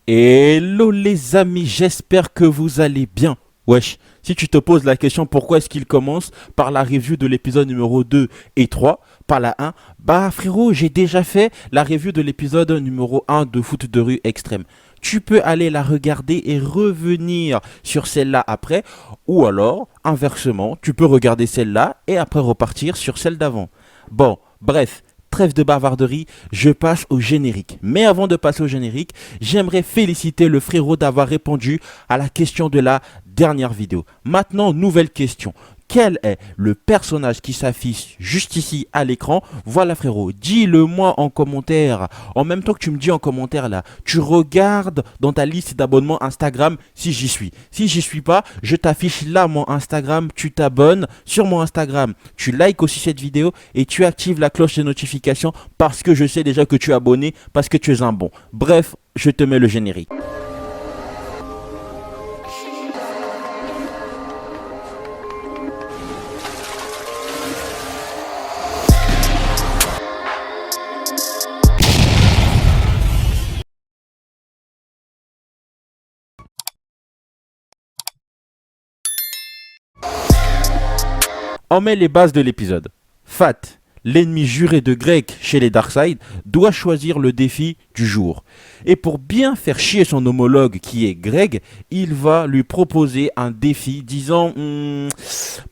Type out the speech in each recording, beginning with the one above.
Hello les amis, j'espère que vous allez bien. Wesh, si tu te poses la question pourquoi est-ce qu'il commence par la review de l'épisode numéro 2 et 3, pas la 1, bah frérot, j'ai déjà fait la review de l'épisode numéro 1 de Foot de rue extrême. Tu peux aller la regarder et revenir sur celle-là après, ou alors, inversement, tu peux regarder celle-là et après repartir sur celle d'avant. Bon, bref, trêve de bavarderie, je passe au générique. Mais avant de passer au générique, j'aimerais féliciter le frérot d'avoir répondu à la question de la dernière vidéo. Maintenant, nouvelle question. Quel est le personnage qui s'affiche juste ici à l'écran? Voilà frérot, dis-le moi en commentaire. En même temps que tu me dis en commentaire là, tu regardes dans ta liste d'abonnements Instagram si j'y suis. Si j'y suis pas, je t'affiche là mon Instagram, tu t'abonnes sur mon Instagram. Tu likes aussi cette vidéo et tu actives la cloche de notification parce que je sais déjà que tu es abonné, parce que tu es un bon. Bref, je te mets le générique. On met les bases de l'épisode. Fat, l'ennemi juré de Greg chez les Darkseid, doit choisir le défi du jour. Et pour bien faire chier son homologue qui est Greg, il va lui proposer un défi disant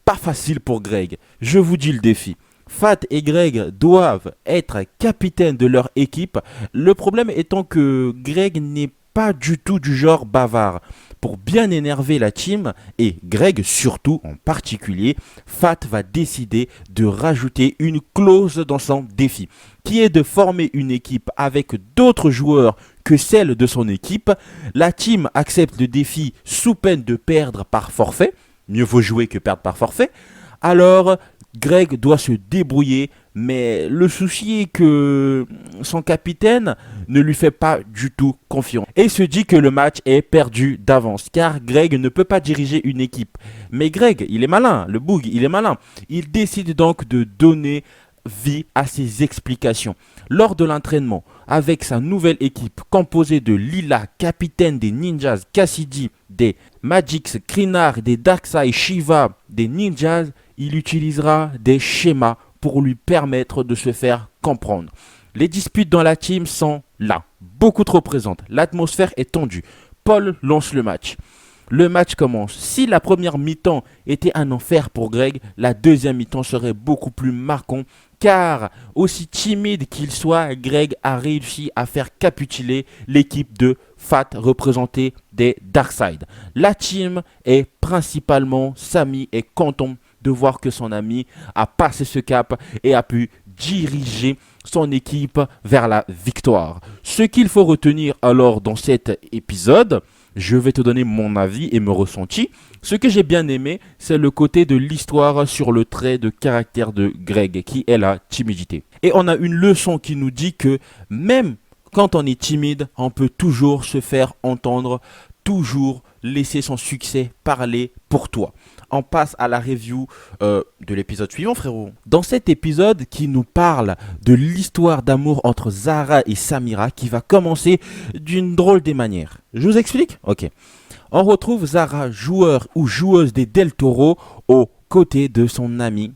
pas facile pour Greg. Je vous dis le défi. Fat et Greg doivent être capitaines de leur équipe. Le problème étant que Greg n'est pas du tout du genre bavard. Pour bien énerver la team, et Greg surtout en particulier, Fat va décider de rajouter une clause dans son défi, qui est de former une équipe avec d'autres joueurs que celle de son équipe. La team accepte le défi sous peine de perdre par forfait, mieux vaut jouer que perdre par forfait. Alors, Greg doit se débrouiller, mais le souci est que son capitaine ne lui fait pas du tout confiance et se dit que le match est perdu d'avance car Greg ne peut pas diriger une équipe. Mais Greg, il est malin, le boug, il est malin. Il décide donc de donner vie à ses explications. Lors de l'entraînement, avec sa nouvelle équipe composée de Lila, capitaine des Ninjas, Cassidy, des Magix, Krinar, des Darkseid, Shiva, des Ninjas, il utilisera des schémas pour lui permettre de se faire comprendre. Les disputes dans la team sont là, beaucoup trop présentes. L'atmosphère est tendue. Paul lance le match. Le match commence. Si la première mi-temps était un enfer pour Greg, la deuxième mi-temps serait beaucoup plus marquant car, aussi timide qu'il soit, Greg a réussi à faire capituler l'équipe de Fat représentée des Darkseid. La team est principalement Sami est content de voir que son ami a passé ce cap et a pu diriger son équipe vers la victoire. Ce qu'il faut retenir alors dans cet épisode, je vais te donner mon avis et mes ressentis. Ce que j'ai bien aimé, c'est le côté de l'histoire sur le trait de caractère de Greg, qui est la timidité. Et on a une leçon qui nous dit que même quand on est timide, on peut toujours se faire entendre, toujours laisser son succès parler pour toi. On passe à la review de l'épisode suivant, frérot. Dans cet épisode qui nous parle de l'histoire d'amour entre Zara et Samira qui va commencer d'une drôle des manières. Je vous explique? Ok. On retrouve Zara, joueur ou joueuse des Del Toro, aux côtés de son ami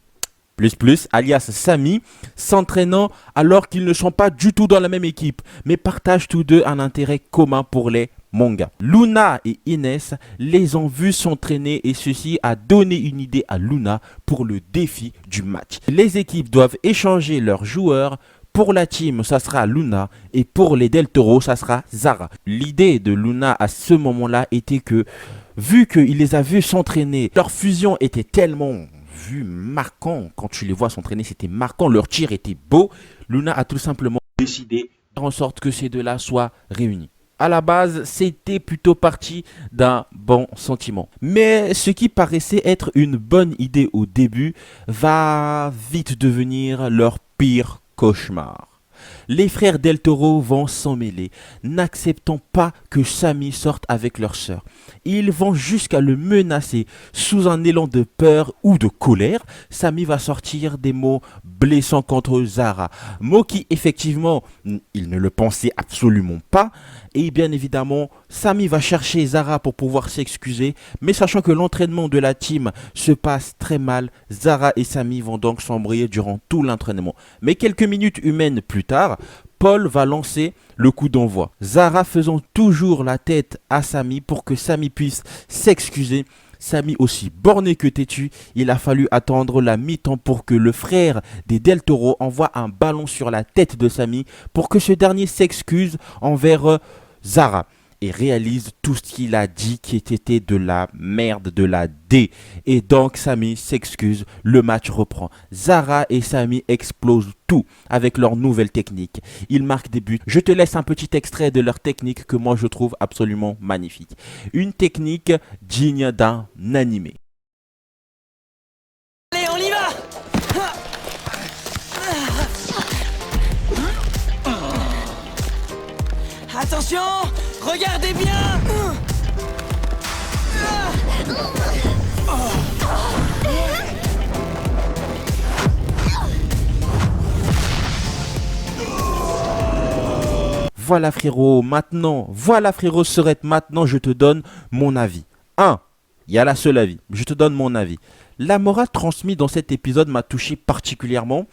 alias Sami, s'entraînant alors qu'ils ne sont pas du tout dans la même équipe, mais partagent tous deux un intérêt commun pour les mangas. Luna et Inès les ont vus s'entraîner et ceci a donné une idée à Luna pour le défi du match. Les équipes doivent échanger leurs joueurs. Pour la team, ça sera Luna et pour les Del Toro, ça sera Zara. L'idée de Luna à ce moment-là était que, vu qu'il les a vus s'entraîner, leur fusion était tellement marquant. Quand tu les vois s'entraîner, c'était marquant. Leur tir était beau. Luna a tout simplement décidé de faire en sorte que ces deux-là soient réunis. À la base, c'était plutôt parti d'un bon sentiment. Mais ce qui paraissait être une bonne idée au début va vite devenir leur pire cauchemar. Les frères Del Toro vont s'en mêler, n'acceptant pas que Sami sorte avec leur sœur. Ils vont jusqu'à le menacer. Sous un élan de peur ou de colère, Sami va sortir des mots blessants contre Zara. Mots qui, effectivement, il ne le pensait absolument pas. Et bien évidemment, Samy va chercher Zara pour pouvoir s'excuser. Mais sachant que l'entraînement de la team se passe très mal, Zara et Samy vont donc s'embrouiller durant tout l'entraînement. Mais quelques minutes humaines plus tard, Paul va lancer le coup d'envoi. Zara faisant toujours la tête à Samy pour que Samy puisse s'excuser. Samy aussi borné que têtu, il a fallu attendre la mi-temps pour que le frère des Del Toro envoie un ballon sur la tête de Samy pour que ce dernier s'excuse envers Zara et réalise tout ce qu'il a dit qui était de la merde, de la D. Et donc Samy s'excuse, le match reprend. Zara et Samy explosent tout avec leur nouvelle technique. Ils marquent des buts. Je te laisse un petit extrait de leur technique que moi je trouve absolument magnifique. Une technique digne d'un animé. Allez, on y va! Attention! Regardez bien! Voilà frérot, Serette, maintenant je te donne mon avis. 1. Il y a la seule avis, je te donne mon avis. La morale transmise dans cet épisode m'a touché particulièrement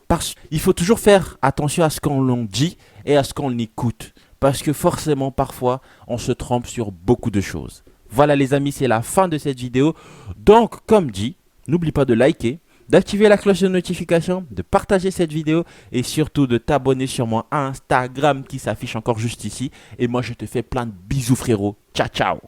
parce qu'il faut toujours faire attention à ce qu'on dit et à ce qu'on écoute. Parce que forcément, parfois, on se trompe sur beaucoup de choses. Voilà les amis, c'est la fin de cette vidéo. Donc, comme dit, n'oublie pas de liker, d'activer la cloche de notification, de partager cette vidéo et surtout de t'abonner sur mon Instagram qui s'affiche encore juste ici. Et moi, je te fais plein de bisous frérot. Ciao, ciao.